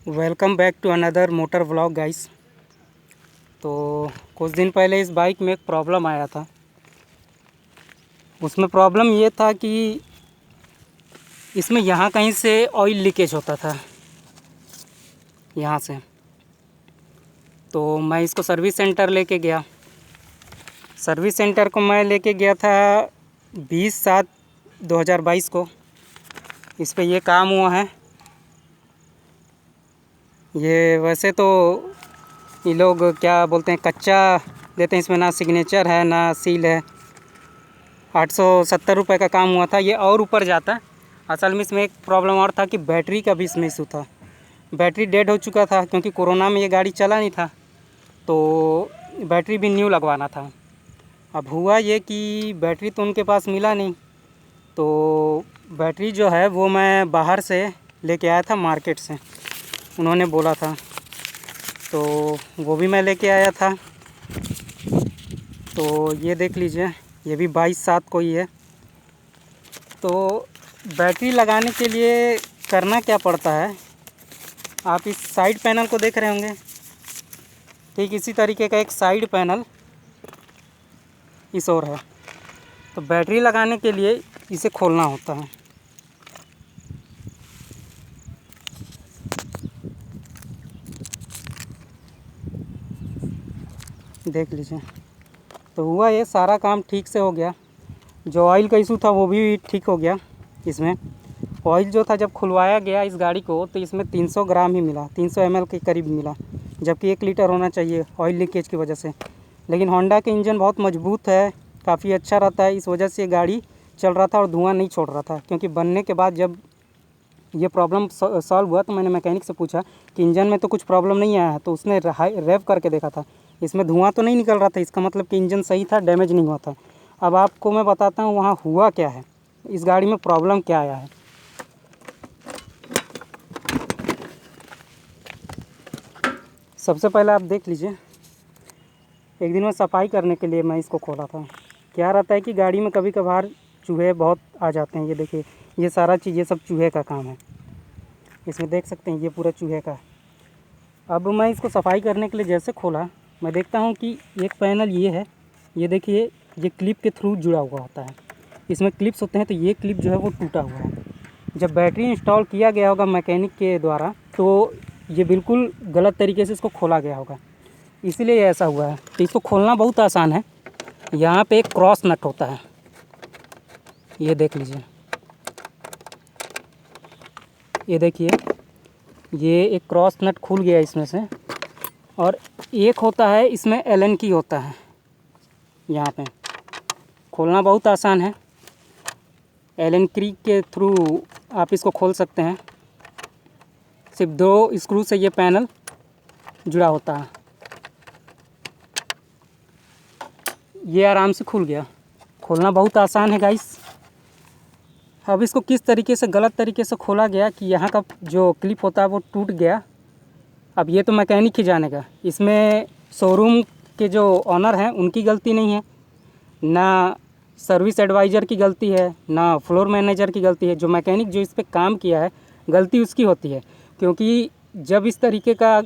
Welcome back to another motor vlog guys. तो कुछ दिन पहले इस बाइक में एक प्रॉब्लम आया था। उसमें प्रॉब्लम ये था कि इसमें यहाँ कहीं से ऑयल लीकेज होता था, यहाँ से। तो मैं इसको सर्विस सेंटर लेके गया। सर्विस सेंटर को मैं लेके गया था 20/7/2022 को। इस पे ये काम हुआ है। ये वैसे तो ये लोग क्या बोलते हैं, कच्चा देते हैं। इसमें ना सिग्नेचर है ना सील है। 870 रुपये का काम हुआ था। ये और ऊपर जाता है। असल में इसमें एक प्रॉब्लम और था कि बैटरी का भी इसमें इशू था। बैटरी डेड हो चुका था क्योंकि कोरोना में ये गाड़ी चला नहीं था, तो बैटरी भी न्यू लगवाना था। अब हुआ ये कि बैटरी तो उनके पास मिला नहीं, तो बैटरी जो है वो मैं बाहर से लेके आया था, मार्केट से उन्होंने बोला था, तो वो भी मैं लेके आया था। तो ये देख लीजिए, ये भी 22/7 को ही है। तो बैटरी लगाने के लिए करना क्या पड़ता है, आप इस साइड पैनल को देख रहे होंगे। ठीक इसी तरीके का एक साइड पैनल इस ओर है। तो बैटरी लगाने के लिए इसे खोलना होता है। देख लीजिए। तो हुआ ये, सारा काम ठीक से हो गया। जो ऑयल का इशू था वो भी ठीक हो गया। इसमें ऑयल जो था, जब खुलवाया गया इस गाड़ी को, तो इसमें 300 ग्राम ही मिला, 300 ml के करीब मिला, जबकि 1 लीटर होना चाहिए ऑयल लीकेज की वजह से। लेकिन होंडा के इंजन बहुत मजबूत है, काफ़ी अच्छा रहता है, इस वजह से गाड़ी चल रहा था और धुआं नहीं छोड़ रहा था। क्योंकि बनने के बाद जब ये प्रॉब्लम सॉल्व हुआ तो मैंने मैकेनिक से पूछा कि इंजन में तो कुछ प्रॉब्लम नहीं आया है। तो उसने रेव करके देखा था, इसमें धुआं तो नहीं निकल रहा था। इसका मतलब कि इंजन सही था, डैमेज नहीं हुआ था। अब आपको मैं बताता हूँ वहाँ हुआ क्या है, इस गाड़ी में प्रॉब्लम क्या आया है। सबसे पहले आप देख लीजिए, एक दिन में सफाई करने के लिए मैं इसको खोला था। क्या रहता है कि गाड़ी में कभी कभार चूहे बहुत आ जाते हैं। ये देखिए, ये सारा चीज़, ये सब चूहे का काम है। इसमें देख सकते हैं ये पूरा चूहे का। अब मैं इसको सफाई करने के लिए जैसे खोला, मैं देखता हूँ कि एक पैनल ये है, ये देखिए, ये क्लिप के थ्रू जुड़ा हुआ होता है। इसमें क्लिप्स होते हैं, तो ये क्लिप जो है वो टूटा हुआ है। जब बैटरी इंस्टॉल किया गया होगा मैकेनिक के द्वारा, तो ये बिल्कुल गलत तरीके से इसको खोला गया होगा, इसीलिए ऐसा हुआ है। तो इसको खोलना बहुत आसान है। यहाँ पे एक क्रॉस नट होता है, ये देख लीजिए, ये देखिए, ये एक क्रॉस नट खुल गया इसमें से। और एक होता है इसमें एलन की होता है, यहाँ पे खोलना बहुत आसान है। एलन की के थ्रू आप इसको खोल सकते हैं। सिर्फ 2 स्क्रू से ये पैनल जुड़ा होता है। ये आराम से खुल गया। खोलना बहुत आसान है गाइस। अब इसको किस तरीके से, गलत तरीके से खोला गया कि यहाँ का जो क्लिप होता है वो टूट गया। अब ये तो मैकेनिक ही जानेगा। इसमें शोरूम के जो ऑनर हैं उनकी गलती नहीं है, ना सर्विस एडवाइज़र की गलती है, ना फ्लोर मैनेजर की गलती है। जो मैकेनिक जो इस पे काम किया है, गलती उसकी होती है। क्योंकि जब इस तरीके का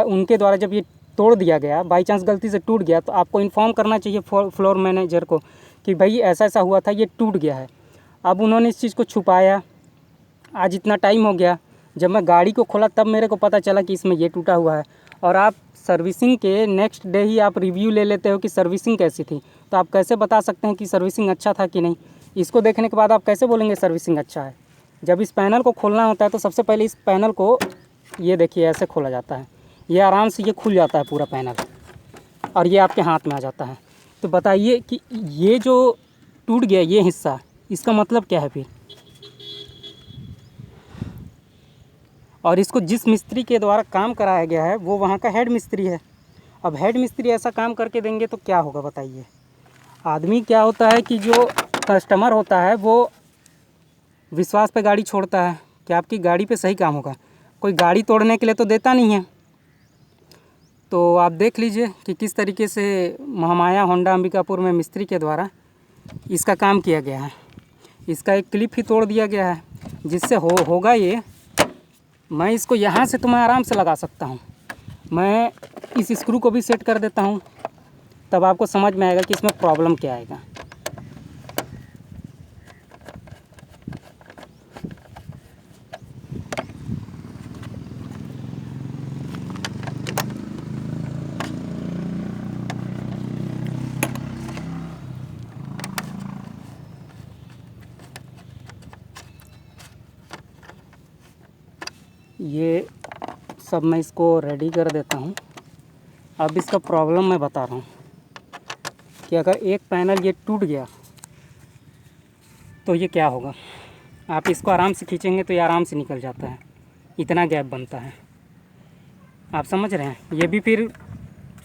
उनके द्वारा जब ये तोड़ दिया गया, बाई चांस गलती से टूट गया, तो आपको इन्फॉर्म करना चाहिए फ्लोर मैनेजर को कि भाई ऐसा ऐसा हुआ था, ये टूट गया है। अब उन्होंने इस चीज़ को छुपाया। आज इतना टाइम हो गया, जब मैं गाड़ी को खोला तब मेरे को पता चला कि इसमें ये टूटा हुआ है। और आप सर्विसिंग के नेक्स्ट डे ही आप रिव्यू ले लेते हो कि सर्विसिंग कैसी थी। तो आप कैसे बता सकते हैं कि सर्विसिंग अच्छा था कि नहीं? इसको देखने के बाद आप कैसे बोलेंगे सर्विसिंग अच्छा है? जब इस पैनल को खोलना होता है तो सबसे पहले इस पैनल को, ये देखिए, ऐसे खोला जाता है। ये आराम से ये खुल जाता है पूरा पैनल, और ये आपके हाथ में आ जाता है। तो बताइए कि ये जो टूट गया ये हिस्सा, इसका मतलब क्या है फिर? और इसको जिस मिस्त्री के द्वारा काम कराया गया है वो वहाँ का हेड मिस्त्री है। अब हेड मिस्त्री ऐसा काम करके देंगे तो क्या होगा बताइए? आदमी क्या होता है कि जो कस्टमर होता है वो विश्वास पे गाड़ी छोड़ता है कि आपकी गाड़ी पे सही काम होगा। कोई गाड़ी तोड़ने के लिए तो देता नहीं है। तो आप देख लीजिए कि किस तरीके से महामाया होंडा अंबिकापुर में मिस्त्री के द्वारा इसका काम किया गया है। इसका एक क्लिप ही तोड़ दिया गया है, जिससे होगा ये मैं इसको यहाँ से तो मैं आराम से लगा सकता हूँ। मैं इस स्क्रू को भी सेट कर देता हूँ, तब आपको समझ में आएगा कि इसमें प्रॉब्लम क्या आएगा। ये सब मैं इसको रेडी कर देता हूँ। अब इसका प्रॉब्लम मैं बता रहा हूँ कि अगर एक पैनल ये टूट गया तो ये क्या होगा। आप इसको आराम से खींचेंगे तो ये आराम से निकल जाता है, इतना गैप बनता है। आप समझ रहे हैं। ये भी फिर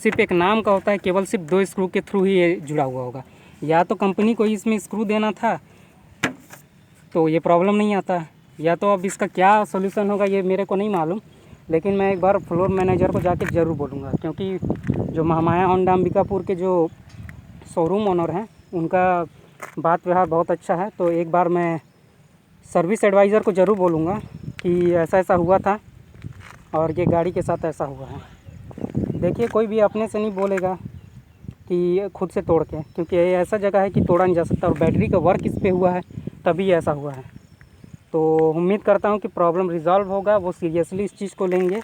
सिर्फ एक नाम का होता है, केवल सिर्फ 2 स्क्रू के थ्रू ही ये जुड़ा हुआ होगा। या तो कंपनी को इसमें स्क्रू देना था तो ये प्रॉब्लम नहीं आता, या तो अब इसका क्या सोल्यूशन होगा ये मेरे को नहीं मालूम। लेकिन मैं एक बार फ्लोर मैनेजर को जाके ज़रूर बोलूँगा, क्योंकि जो महामाया होंडा अंबिकापुर के जो शोरूम ओनर हैं उनका बात व्यवहार बहुत अच्छा है। तो एक बार मैं सर्विस एडवाइज़र को ज़रूर बोलूँगा कि ऐसा ऐसा हुआ था और ये गाड़ी के साथ ऐसा हुआ है। देखिए, कोई भी अपने से नहीं बोलेगा कि खुद से तोड़ के, क्योंकि ये ऐसा जगह है कि तोड़ा नहीं जा सकता, और बैटरी का वर्क इस पे हुआ है तभी ऐसा हुआ है। तो उम्मीद करता हूँ कि प्रॉब्लम रिज़ॉल्व होगा, वो सीरियसली इस चीज़ को लेंगे,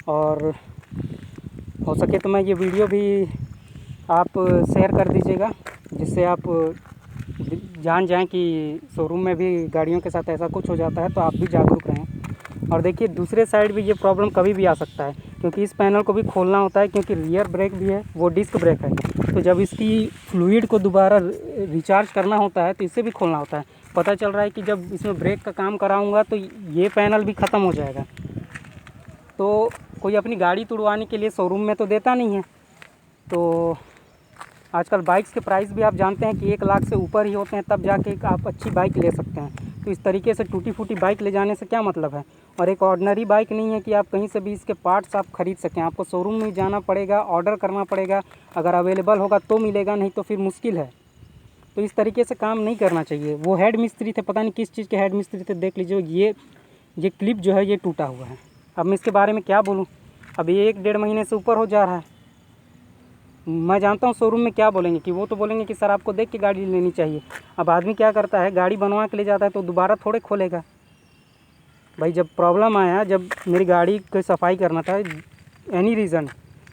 और हो सके तो मैं ये वीडियो भी आप शेयर कर दीजिएगा, जिससे आप जान जाएं कि शोरूम में भी गाड़ियों के साथ ऐसा कुछ हो जाता है, तो आप भी जागरूक रहें। और देखिए, दूसरे साइड भी ये प्रॉब्लम कभी भी आ सकता है, क्योंकि इस पैनल को भी खोलना होता है, क्योंकि रियर ब्रेक भी है, वो डिस्क ब्रेक है। तो जब इसकी फ्लूइड को दोबारा रिचार्ज करना होता है तो इसे भी खोलना होता है। पता चल रहा है कि जब इसमें ब्रेक का काम कराऊंगा तो ये पैनल भी ख़त्म हो जाएगा। तो कोई अपनी गाड़ी तुड़वाने के लिए शोरूम में तो देता नहीं है। तो आजकल बाइक्स के प्राइस भी आप जानते हैं कि 1 लाख से ऊपर ही होते हैं, तब जाके आप अच्छी बाइक ले सकते हैं। तो इस तरीके से टूटी फूटी बाइक ले जाने से क्या मतलब है। और एक ऑर्डिनरी बाइक नहीं है कि आप कहीं से भी इसके पार्ट्स आप ख़रीद सकें। आपको शोरूम में जाना पड़ेगा, ऑर्डर करना पड़ेगा, अगर अवेलेबल होगा तो मिलेगा, नहीं तो फिर मुश्किल है। तो इस तरीके से काम नहीं करना चाहिए। वो हेड मिस्त्री थे, पता नहीं किस चीज़ के हेड मिस्त्री थे, देख लीजिए ये क्लिप जो है ये टूटा हुआ है। अब मैं इसके बारे में क्या बोलूँ, अब ये 1-1.5 महीने से ऊपर हो जा रहा है। मैं जानता हूँ शोरूम में क्या बोलेंगे, कि वो तो बोलेंगे कि सर आपको देख के गाड़ी लेनी चाहिए। अब आदमी क्या करता है, गाड़ी बनवा के ले जाता है तो दोबारा थोड़े खोलेगा। भाई जब प्रॉब्लम आया, जब मेरी गाड़ी की सफाई करना था, एनी रीज़न,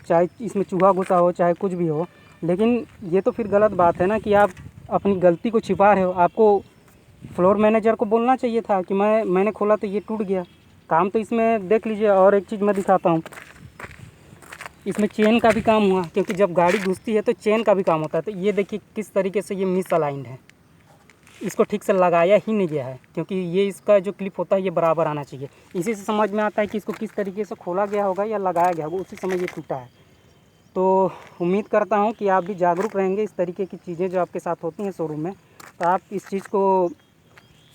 चाहे इसमें चूहा घुसा हो चाहे कुछ भी हो, लेकिन ये तो फिर गलत बात है ना कि आप अपनी गलती को छिपा रहे हो। आपको फ्लोर मैनेजर को बोलना चाहिए था कि मैंने खोला तो ये टूट गया। काम तो इसमें देख लीजिए। और एक चीज़ मैं दिखाता हूँ, इसमें चेन का भी काम हुआ, क्योंकि जब गाड़ी घुसती है तो चेन का भी काम होता है। तो ये देखिए किस तरीके से ये मिस अलाइंड है, इसको ठीक से लगाया ही नहीं गया है, क्योंकि ये इसका जो क्लिप होता है ये बराबर आना चाहिए। इसी से समझ में आता है कि इसको किस तरीके से खोला गया होगा या लगाया गया होगा, उसी समय ये टूटा है। तो उम्मीद करता हूँ कि आप भी जागरूक रहेंगे। इस तरीके की चीज़ें जो आपके साथ होती हैं शोरूम में, तो आप इस चीज़ को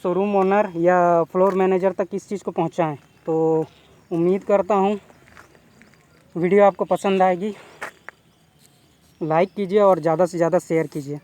शोरूम ओनर या फ्लोर मैनेजर तक इस चीज़ को पहुँचाएँ। तो उम्मीद करता हूँ वीडियो आपको पसंद आएगी। लाइक कीजिए और ज़्यादा से ज़्यादा शेयर कीजिए।